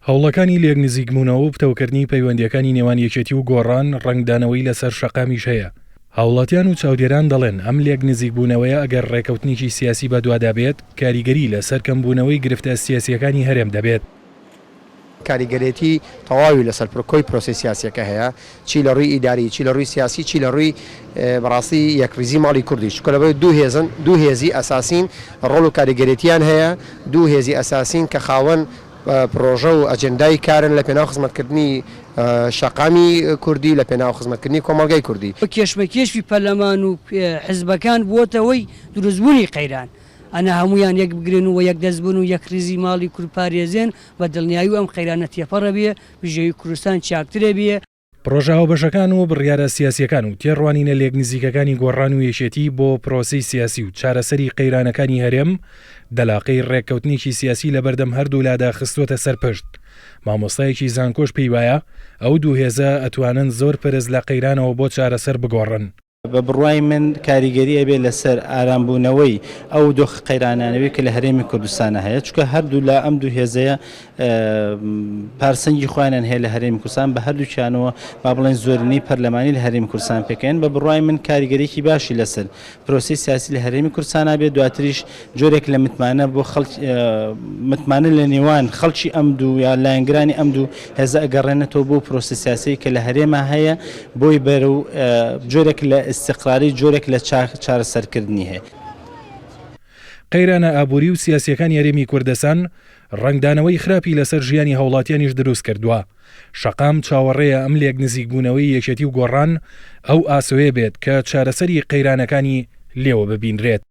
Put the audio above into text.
هەوڵەکانی لێک نزیکبوونەوە و پتەوکردنی پەیوەندیەکانی نێوان یەکێتی و گۆڕان ڕەنگدانەوەی لەسەر شەقامیش هەیە. هاوڵاتیان و چاودێران دەڵێن ئەم لێک نزیکبوونەوەیە ئەگەر ڕێکەوتنیی سیاسی بەدووادا بێت کاریگەری لەسەر کەمبوونەوەی گرفتە سیاسیەکانی هەرێم دەبێت. کاریگەرێتی تەواوی لەسەر پرۆکۆی پرۆسی سیاسیەکە هەیە، چی لە ڕووی ئیداری، چی لە ڕووی سیاسی، چی لە ڕووی بەڕاستی یەکریزی ماڵی کوردی. چکە لەبەر دوو هێزی ئەساسین ڕۆڵ و کاریگەرێتیان هەیە، دوو هێزی ئەساسین کە خاوەن پرۆژە و ئەجەندای کارن لە پێناو خزمەتکردنی شەقامی کوردی، لە پێناو خزمەتکردنی کۆمەڵگەی کوردی. کێشمەکێشی پەرلەمان و حزبەکان بووەتەوەی دروستبوونی قەیران. ئەنا هەمویان یەک بگرن و یەک دەستبوون و یەک ریزی ماڵی کورد پارێزێن بە دڵنیایی و ئەم قەیرانە تێپەڕە بێ، بژێوی کوردستان چاکترە بێ. پرۆژە هاوبەشەکان و بڕیارە سیاسیەکان و تێڕوانینە لێک نزیکەکانی گۆڕان و یەکێتی بۆ پرۆسی سیاسی و چارەسەری قەیرانەکانی هەرێم دەلاقەی ڕێککەوتنێکی سیاسی لە بەردەم هەردوو لادا خستووەتە سەرپشت. مامۆستایەکی زانکۆش پێی وایە ئەو دوو هێزە ئەتوانن زۆر پرز لە قەیرانەوە بۆ چارەسەر بگۆڕن. بە بڕوای من کاریگەری ئەبێ لەسەر ئارامبوونەوەی ئەو دۆخ قەیرانانەوەی کە لە هەرێمی کوردستانە هەیە، چونکە هەردوو لە ئەم دوو هێزەیە پارسەنگی خۆیان هەیە لە هەرێمی کوردستان، بە هەردووچیانەوە با بڵێن زۆرینەی پەرلەمانی لە هەرێمی کوردستان پێکەن. بە بڕوای من کاریگەریەکی باشی لەسەر پرۆسی سیاسی لە هەرێمی کوردستان بێت، دواتریش جۆرێک لە متمانە بۆ متمانە لە نێوان خەڵکی ئەم دوو یا لایەنگرانی ئەم دوو هێزە ئەگەڕێنێتەوە بۆ پرۆسی سیاسی کە لە هەرێما هەیە، بۆی بەرە و جۆرێک لە استقراری جۆرێک لە چارەسەرکردنی هەیە. قەیرانە ئابووری و سیاسیەکانی هەرێمی کوردستان ڕەنگدانەوەی خراپی لەسەر ژیانی هاوڵاتیانیش دروست کردووە. شەقام چاوەڕێیە ئەم لێک نزیکبوونەوەی یەکێتی و گۆڕان ئەو ئاسۆیە بێت کە چارەسەری قەیرانەکانی لێوە ببینرێت.